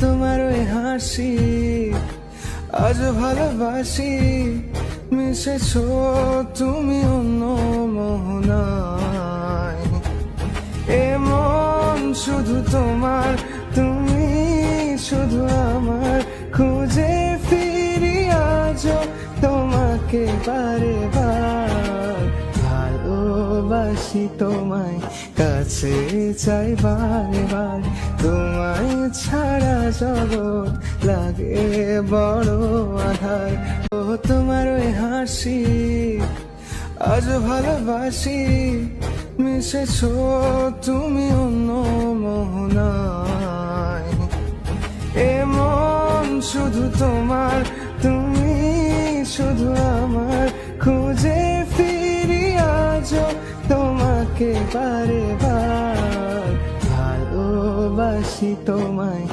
তোমার ওই হাসি আজ ভালোবাসি, মিশেছো তুমি অন্য মোহনায়। এমন শুধু তোমার, তুমি শুধু আমার, খুঁজে ফিরি আজও তোমাকে বারে বার। ভালোবাসি তোমায়, কাছে চাই বারে বার, তোমায় ছাড়া জগৎ লাগে বড় আধার। ও তোমার ওই হাসি আজ ভালোবাসি, মিশেছো তুমি অন্য মোহনায়। এমন শুধু তোমার, তুমি শুধু আমার, খুঁজে ফিরি আজও তোমাকে বারে বার। ভালোবাসি তোমায়,